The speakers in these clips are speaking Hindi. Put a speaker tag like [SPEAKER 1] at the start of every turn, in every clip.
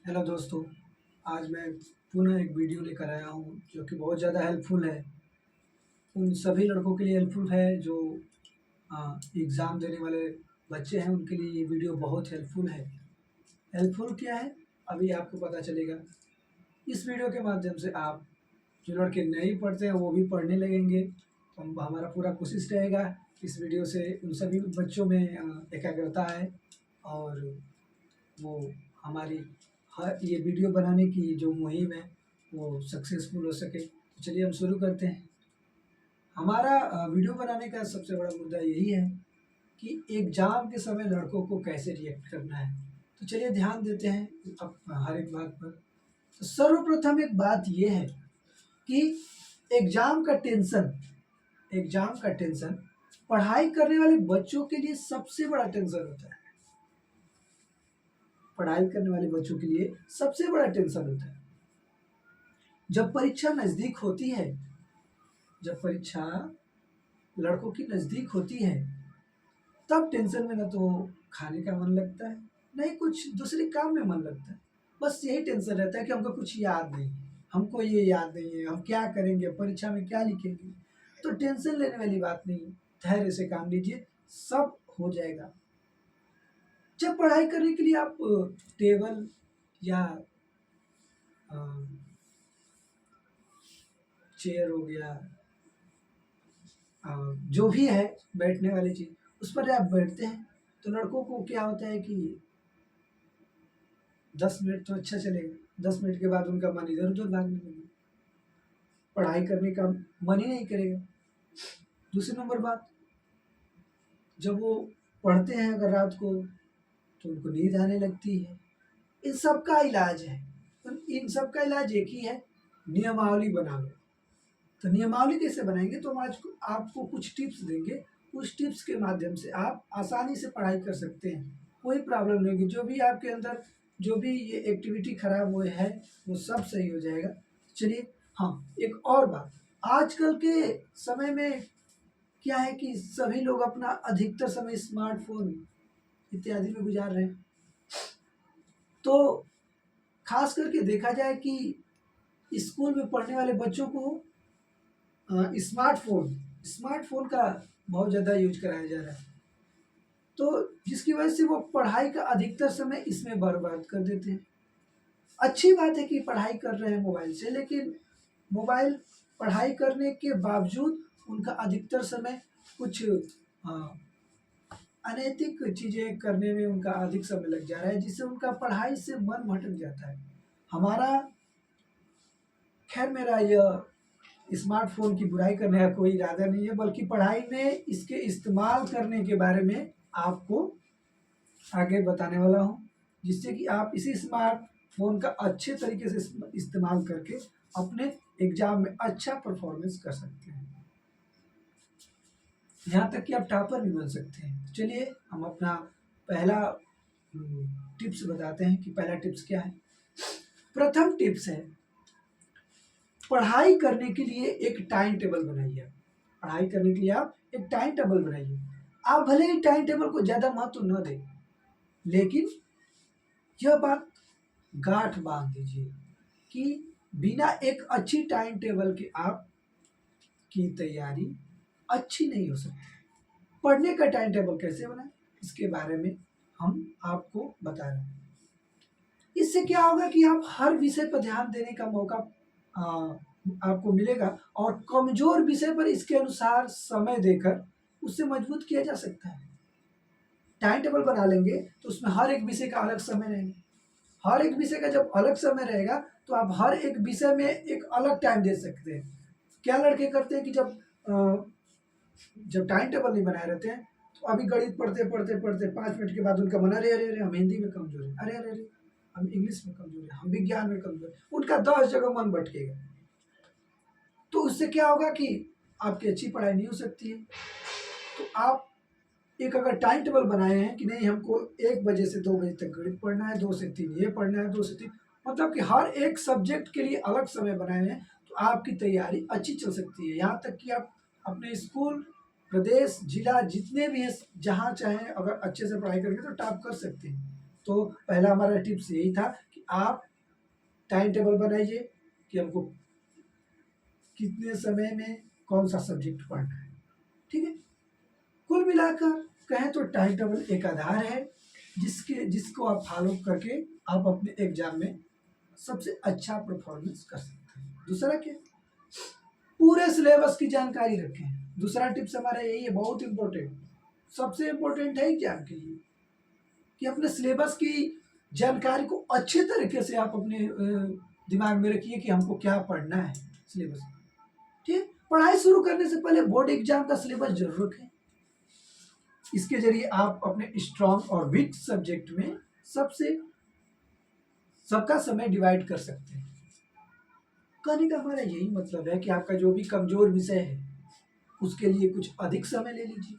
[SPEAKER 1] हेलो दोस्तों, आज मैं पुनः एक वीडियो लेकर आया हूँ जो कि बहुत ज़्यादा हेल्पफुल है। उन सभी लड़कों के लिए हेल्पफुल है जो एग्ज़ाम देने वाले बच्चे हैं, उनके लिए ये वीडियो बहुत हेल्पफुल है। हेल्पफुल क्या है, अभी आपको पता चलेगा। इस वीडियो के माध्यम से आप जो लड़के नहीं पढ़ते हैं वो भी पढ़ने लगेंगे। तो हमारा पूरा कोशिश रहेगा इस वीडियो से उन सभी बच्चों में एकाग्रता आए और वो हमारी हर ये वीडियो बनाने की जो मुहिम है वो सक्सेसफुल हो सके। तो चलिए हम शुरू करते हैं। हमारा वीडियो बनाने का सबसे बड़ा मुद्दा यही है कि एग्ज़ाम के समय लड़कों को कैसे रिएक्ट करना है। तो चलिए ध्यान देते हैं अब हर एक बात पर। तो सर्वप्रथम एक बात ये है कि एग्ज़ाम का टेंशन पढ़ाई करने वाले बच्चों के लिए सबसे बड़ा टेंशन होता है। पढ़ाई करने वाले बच्चों के लिए सबसे बड़ा टेंशन होता है। जब परीक्षा नज़दीक होती है, जब परीक्षा लड़कों की नज़दीक होती है, तब टेंशन में ना तो खाने का मन लगता है, ना ही कुछ दूसरे काम में मन लगता है। बस यही टेंशन रहता है कि हमको कुछ याद नहीं, हमको ये याद नहीं है, हम क्या करेंगे, परीक्षा में क्या लिखेंगे। तो टेंशन लेने वाली बात नहीं है, धैर्य से काम लीजिए, सब हो जाएगा। जब पढ़ाई करने के लिए आप टेबल या चेयर हो गया, जो भी है बैठने वाली चीज़, उस पर आप बैठते हैं तो लड़कों को क्या होता है कि 10 मिनट तो अच्छा चलेगा, 10 मिनट के बाद उनका मन इधर उधर भागने लगेगा, पढ़ाई करने का मन ही नहीं करेगा। दूसरी नंबर बात, जब वो पढ़ते हैं अगर रात को तो उनको नींद आने लगती है। इन सब का इलाज है, इन सब का इलाज एक ही है, नियमावली बना लो। तो नियमावली कैसे बनाएंगे, तो हम आज आपको कुछ टिप्स देंगे। उस टिप्स के माध्यम से आप आसानी से पढ़ाई कर सकते हैं, कोई प्रॉब्लम नहीं होगी। जो भी आपके अंदर जो भी ये एक्टिविटी खराब हुए है वो सब सही हो जाएगा। चलिए, हाँ, एक और बात, आजकल के समय में क्या है कि सभी लोग अपना अधिकतर समय स्मार्टफोन इत्यादि में गुजार रहे हैं। तो खास करके देखा जाए कि स्कूल में पढ़ने वाले बच्चों को स्मार्टफोन का बहुत ज़्यादा यूज कराया जा रहा है। तो जिसकी वजह से वो पढ़ाई का अधिकतर समय इसमें बर्बाद कर देते हैं। अच्छी बात है कि पढ़ाई कर रहे हैं मोबाइल से, लेकिन मोबाइल पढ़ाई करने के बावजूद उनका अधिकतर समय कुछ अनैतिक चीज़ें करने में उनका अधिक समय लग जा रहा है, जिससे उनका पढ़ाई से मन भटक जाता है। हमारा खैर मेरा यह स्मार्टफोन की बुराई करने का कोई इरादा नहीं है, बल्कि पढ़ाई में इसके इस्तेमाल करने के बारे में आपको आगे बताने वाला हूँ, जिससे कि आप इसी स्मार्टफोन का अच्छे तरीके से इस्तेमाल करके अपने एग्जाम में अच्छा परफॉर्मेंस कर सकते हैं, यहाँ तक कि आप टॉपर भी बन सकते हैं। तो चलिए हम अपना पहला टिप्स बताते हैं कि पहला टिप्स क्या है। प्रथम टिप्स है, पढ़ाई करने के लिए एक टाइम टेबल बनाइए। पढ़ाई करने के लिए आप एक टाइम टेबल बनाइए। आप भले ही टाइम टेबल को ज़्यादा महत्व न दें, लेकिन यह बात गांठ बांध दीजिए कि बिना एक अच्छी टाइम टेबल के आप की तैयारी अच्छी नहीं हो सकती। पढ़ने का टाइम टेबल कैसे बनाएं, इसके बारे में हम आपको बता रहे हैं। इससे क्या होगा कि आप हर विषय पर ध्यान देने का मौका आपको मिलेगा और कमजोर विषय पर इसके अनुसार समय देकर उससे मजबूत किया जा सकता है। टाइम टेबल बना लेंगे तो उसमें हर एक विषय का अलग समय रहेगा। हर एक विषय का जब अलग समय रहेगा तो आप हर एक विषय में एक अलग टाइम दे सकते हैं। क्या लड़के करते हैं कि जब टाइम टेबल नहीं बनाए रहते हैं तो अभी गणित पढ़ते पढ़ते पढ़ते 5 मिनट के बाद उनका मन, अरे अरे अरे हम हिंदी में कमजोर है, अरे अरे अरे हम इंग्लिश में कमजोर है, हम विज्ञान में कमजोर है, उनका 10 जगह मन भटकेगा। तो उससे क्या होगा कि आपकी अच्छी पढ़ाई नहीं हो सकती है। तो आप एक अगर टाइम टेबल बनाए हैं कि नहीं हमको 1 बजे से 2 बजे तक गणित पढ़ना है, 2 से 3 ये पढ़ना है, 2 से 3, मतलब कि हर एक सब्जेक्ट के लिए अलग समय बनाए हैं, तो आपकी तैयारी अच्छी चल सकती है। यहाँ तक कि आप अपने स्कूल, प्रदेश, जिला जितने भी हैं, जहाँ चाहें अगर अच्छे से पढ़ाई करके तो टॉप कर सकते हैं। तो पहला हमारा टिप्स यही था कि आप टाइम टेबल बनाइए कि हमको कितने समय में कौन सा सब्जेक्ट पढ़ना है। ठीक है, कुल मिलाकर कहें तो टाइम टेबल एक आधार है जिसको आप फॉलो करके आप अपने एग्जाम में सबसे अच्छा परफॉर्मेंस कर सकते हैं। दूसरा क्या, पूरे सिलेबस की जानकारी रखें। दूसरा टिप्स हमारा यही है, बहुत इंपॉर्टेंट, सबसे इंपॉर्टेंट है एग्जाम के लिए, कि अपने सिलेबस की जानकारी को अच्छे तरीके से आप अपने दिमाग में रखिए कि हमको क्या पढ़ना है सिलेबस। ठीक, पढ़ाई शुरू करने से पहले बोर्ड एग्जाम का सिलेबस जरूर रखें। इसके जरिए आप अपने स्ट्रॉन्ग और वीक सब्जेक्ट में सबका समय डिवाइड कर सकते हैं। कहने का हमारा यही मतलब है कि आपका जो भी कमजोर विषय है उसके लिए कुछ अधिक समय ले लीजिए,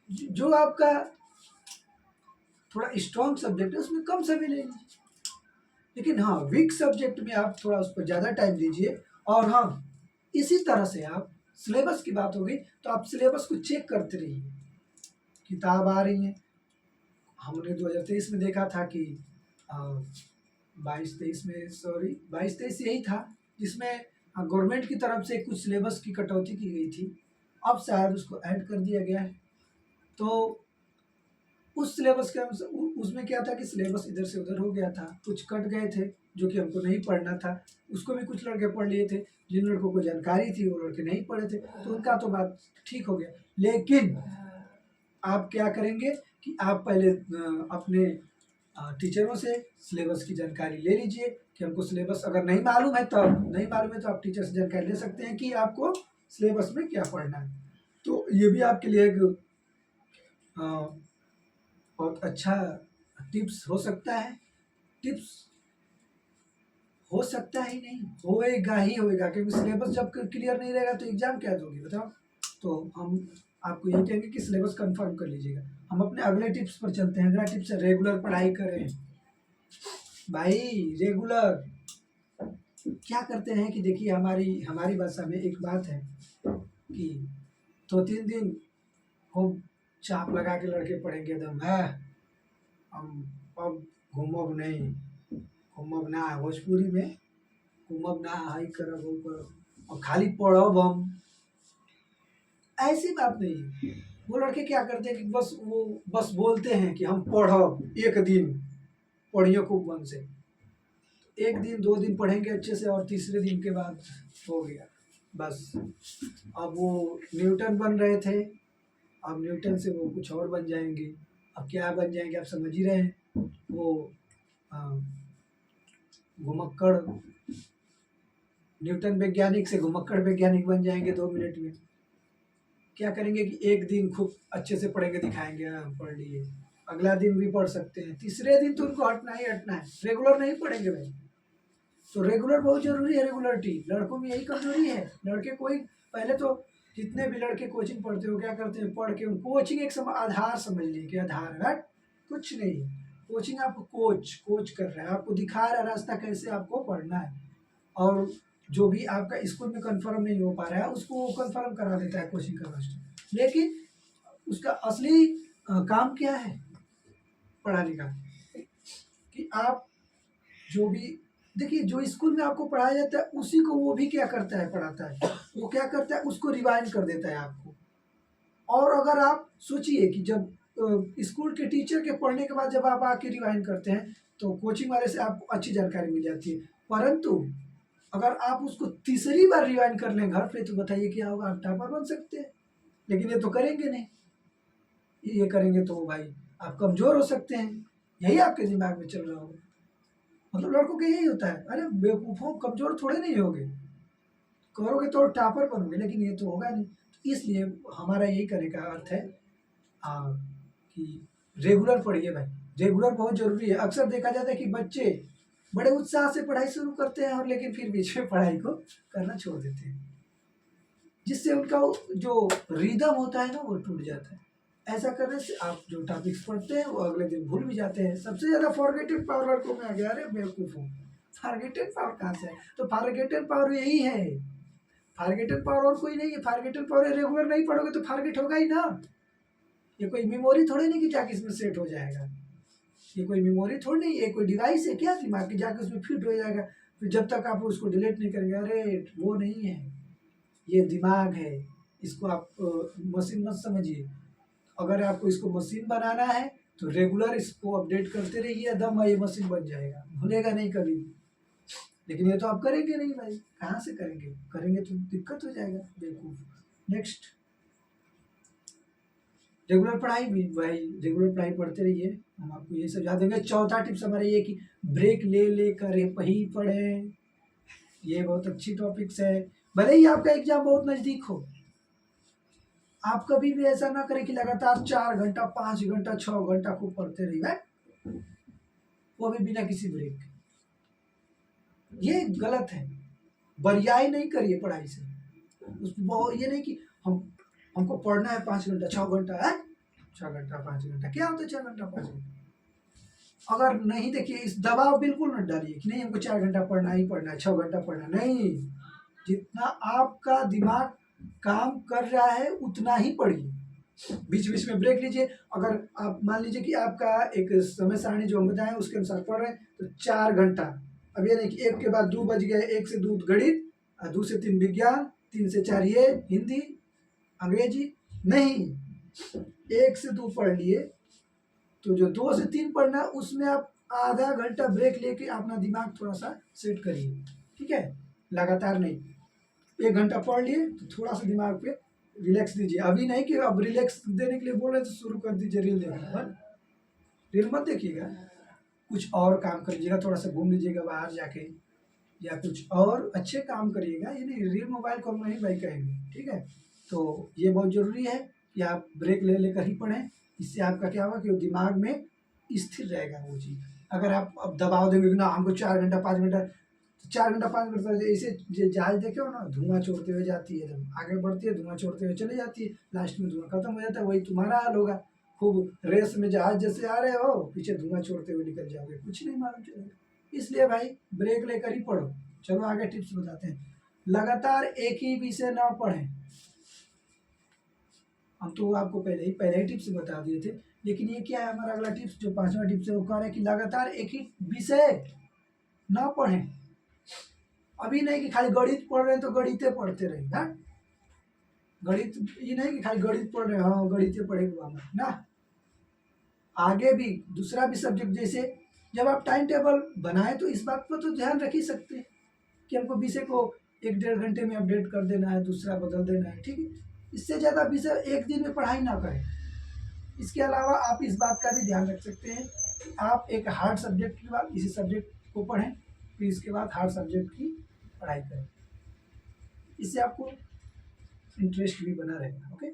[SPEAKER 1] जो आपका थोड़ा स्ट्रॉन्ग सब्जेक्ट है उसमें कम समय ले लीजिए, लेकिन हाँ वीक सब्जेक्ट में आप थोड़ा उस पर ज़्यादा टाइम दीजिए। और हाँ, इसी तरह से आप सिलेबस की बात हो गई तो आप सिलेबस को चेक करते रहिए। किताब आ रही हैं, हमने 2023 में देखा था कि 22-23 यही था जिसमें गवर्नमेंट की तरफ से कुछ सिलेबस की कटौती की गई थी, अब शायद उसको ऐड कर दिया गया है। तो उस सिलेबस के अनुसार उसमें क्या था कि सिलेबस इधर से उधर हो गया था, कुछ कट गए थे जो कि हमको नहीं पढ़ना था, उसको भी कुछ लड़के पढ़ लिए थे, जिन लड़कों को जानकारी थी वो लड़के नहीं पढ़े थे, तो उनका तो बात ठीक हो गया। लेकिन आप क्या करेंगे कि आप पहले अपने टीचरों से सिलेबस की जानकारी ले लीजिए कि हमको सिलेबस अगर नहीं मालूम है तो आप टीचर से जानकारी ले सकते हैं कि आपको सिलेबस में क्या पढ़ना है। तो ये भी आपके लिए एक बहुत अच्छा टिप्स हो सकता है। टिप्स हो सकता ही नहीं, होएगा ही होएगा, क्योंकि सिलेबस जब क्लियर नहीं रहेगा तो एग्जाम क्या दोगे बताओ। तो हम आपको ये कहेंगे कि सिलेबस कंफर्म कर लीजिएगा। हम अपने अगले टिप्स पर चलते हैं। अगला टिप्स है रेगुलर पढ़ाई करें। भाई रेगुलर क्या करते हैं कि देखिए हमारी भाषा में एक बात है कि 2-3 दिन खूब चाप लगा के लड़के पढ़ेंगे एकदम है, हम अब घूमब नहीं, घूमब ना, भोजपुरी में घूमब ना, हाई करब वो करब और खाली पढ़ब हम, ऐसी बात नहीं है। वो लड़के क्या करते हैं कि बस बोलते हैं कि हम पढ़ब, एक दिन पढ़िए खूब मन से, 1 दिन 2 दिन पढ़ेंगे अच्छे से और तीसरे दिन के बाद हो गया बस। अब वो न्यूटन बन रहे थे, अब न्यूटन से वो कुछ और बन जाएंगे। अब क्या बन जाएंगे आप समझ ही रहे हैं, वो घुमक्कड़, न्यूटन वैज्ञानिक से घुमक्कड़ वैज्ञानिक बन जाएंगे 2 मिनट में। क्या करेंगे कि एक दिन खूब अच्छे से पढ़ेंगे, दिखाएंगे हम पढ़ लिए, अगला दिन भी पढ़ सकते हैं, तीसरे दिन तो उनको हटना ही हटना है, रेगुलर नहीं पढ़ेंगे भाई। तो रेगुलर बहुत जरूरी है, रेगुलरिटी। लड़कों में यही कमजोरी है, लड़के कोई पहले तो जितने भी लड़के कोचिंग पढ़ते हो क्या करते हैं, पढ़ के कोचिंग एक आधार समझ लीजिए कि आधार है, कुछ नहीं। कोचिंग आपको कोच कर रहा है, आपको दिखा रहा है रास्ता कैसे आपको पढ़ना है, और जो भी आपका स्कूल में कंफर्म नहीं हो पा रहा है उसको कंफर्म करा देता है कोचिंग का मास्टर। लेकिन उसका असली काम क्या है पढ़ाने का, कि आप जो भी देखिए जो स्कूल में आपको पढ़ाया जाता है उसी को वो भी क्या करता है, पढ़ाता है। वो क्या करता है, उसको रिवाइंड कर देता है आपको। और अगर आप सोचिए कि जब स्कूल के टीचर के पढ़ने के बाद जब आप आके रिवाइंड करते हैं तो कोचिंग वाले से आपको अच्छी जानकारी मिल जाती है, परंतु अगर आप उसको तीसरी बार रिवाइंड कर लें घर पे तो बताइए क्या होगा, आप टॉपर बन सकते हैं। लेकिन ये तो करेंगे नहीं, ये करेंगे तो भाई आप कमजोर हो सकते हैं, यही आपके दिमाग में चल रहा होगा। मतलब लड़कों का यही होता है, अरे बेवकूफ़ों कमजोर थोड़े नहीं होगे, करोगे तो टॉपर बनोगे, लेकिन ये तो होगा नहीं। तो इसलिए हमारा यही करने का अर्थ है कि रेगुलर पढ़िए भाई, रेगुलर बहुत जरूरी है। अक्सर देखा जाता है कि बच्चे बड़े उत्साह से पढ़ाई शुरू करते हैं और लेकिन फिर बीच में पढ़ाई को करना छोड़ देते हैं, जिससे उनका जो रिदम होता है ना वो टूट जाता है। ऐसा करने से आप जो टॉपिक्स पढ़ते हैं वो अगले दिन भूल भी जाते हैं। सबसे ज़्यादा फॉरगेटेड पावर लड़कों में आ गया, अरे बेवकूफ़ हूँ, फॉरगेटेड पावर कहाँ से है? तो फॉरगेटेड पावर यही है, फॉरगेटेड पावर और कोई नहीं है। फॉरगेटेड पावर रेगुलर नहीं पढ़ोगे तो फॉरगेट होगा ही ना, ये कोई मेमोरी थोड़ी नहीं कि जाके इसमें सेट हो जाएगा। ये कोई मेमोरी थोड़ी नहीं, ये कोई डिवाइस है क्या दिमाग की, जाके उसमें फिट हो जाएगा, फिर जब तक आप उसको डिलीट नहीं करेंगे। अरे वो नहीं है, ये दिमाग है, इसको आप मशीन मत समझिए। अगर आपको इसको मशीन बनाना है तो रेगुलर इसको अपडेट करते रहिए, दम ये मशीन बन जाएगा, भूलेगा नहीं कभी भी। लेकिन ये तो आप करेंगे नहीं भाई, कहाँ से करेंगे, करेंगे तो दिक्कत हो जाएगा बेवकूफ। नेक्स्ट, रेगुलर पढ़ाई भी भाई, रेगुलर पढ़ाई पढ़ते रहिए, हम आपको ये समझा देंगे। चौथा टिप्स हमारा ये कि ब्रेक ले लेकर ही पढ़ें। ये बहुत अच्छी टॉपिक्स है, भले ही आपका एग्जाम बहुत नज़दीक हो, आप कभी भी ऐसा ना करें कि लगातार 4 घंटा 5 घंटा 6 घंटा को पढ़ते रहिए, वो भी बिना किसी ब्रेक के। ये गलत है, बरियाई नहीं करिए पढ़ाई से। उसको ये नहीं कि हमको पढ़ना है 5 घंटा 6 घंटा है, 6 घंटा 5 घंटा क्या होता है 6 घंटा 5 घंटा। अगर नहीं, देखिए इस दबाव बिल्कुल मत डालिए कि नहीं हमको 4 घंटा पढ़ना ही पढ़ना है, 6 घंटा पढ़ना नहीं। जितना आपका दिमाग काम कर रहा है उतना ही पढ़िए, बीच बीच में ब्रेक लीजिए। अगर आप मान लीजिए कि आपका एक समय सारणी जो हम बताएं उसके अनुसार पढ़ रहे हैं तो 4 घंटा, अब ये नहीं कि 1 के बाद 2 बज गए, 1 से 2 गणित, 2 से 3 विज्ञान, 3 से 4 ये हिंदी अंग्रेजी, नहीं, 1 से 2 पढ़ लिए तो जो 2 से 3 पढ़ना उसमें आप आधा घंटा ब्रेक लेके अपना दिमाग थोड़ा सा सेट करिए, ठीक है, लगातार नहीं। 1 घंटा पढ़ लिए तो थोड़ा सा दिमाग पे रिलैक्स दीजिए। अभी नहीं कि अब रिलैक्स देने के लिए बोल रहे तो शुरू कर दीजिए रील देखना, रील मत देखिएगा, कुछ और काम कर लीजिएगा, थोड़ा सा घूम लीजिएगा बाहर जाके, या कुछ और अच्छे काम करिएगा, ये नहीं रील मोबाइल को नहीं भाई कहेंगे, ठीक है। तो ये बहुत ज़रूरी है कि आप ब्रेक ले लेकर ही पढ़ें, इससे आपका क्या होगा कि दिमाग में स्थिर रहेगा वो चीज़। अगर आप अब दबाव देंगे कि ना हमको 4 घंटा 5 घंटा, 4 घंटा 5 घंटा ऐसे जहाज देखे हो ना, धुआं छोड़ते हुए जाती है, जब आगे बढ़ती है धुआं छोड़ते हुए चली जाती है, लास्ट में धुआं खत्म हो जाता है, वही तुम्हारा हाल होगा। खूब रेस में जहाज जैसे आ रहे हो, पीछे धुआं छोड़ते हुए निकल जाओगे, कुछ नहीं मालूम चलेगा। इसलिए भाई ब्रेक लेकर ही पढ़ो। चलो आगे टिप्स बताते हैं। लगातार एक ही विषय ना पढ़ें, हम तो आपको पहले ही टिप्स बता दिए थे, लेकिन ये क्या है हमारा अगला टिप्स, जो 5वां टिप्स है वो कह रहा है कि लगातार एक ही विषय ना पढ़ें। अभी नहीं कि खाली गणित पढ़ रहे हैं तो गणिते पढ़ते रहे ना, गणित ये नहीं कि खाली गणित पढ़ रहे हैं हाँ गणित पढ़ेगा ना, आगे भी दूसरा भी सब्जेक्ट, जैसे जब आप टाइम टेबल बनाए तो इस बात पर तो ध्यान रख ही सकते हैं कि हमको विषय को 1-1.5 घंटे में अपडेट कर देना है, दूसरा बदल देना है, ठीक है। इससे ज़्यादा विषय एक दिन में पढ़ाई ना करें। इसके अलावा आप इस बात का भी ध्यान रख सकते हैं कि आप एक हार्ड सब्जेक्ट के बाद इसी सब्जेक्ट को पढ़ें, फिर इसके बाद हार्ड सब्जेक्ट की पढ़ाई करें, इससे आपको इंटरेस्ट भी बना रहेगा। ओके,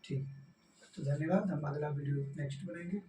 [SPEAKER 1] ठीक, तो धन्यवाद, हम अगला वीडियो नेक्स्ट बनाएंगे।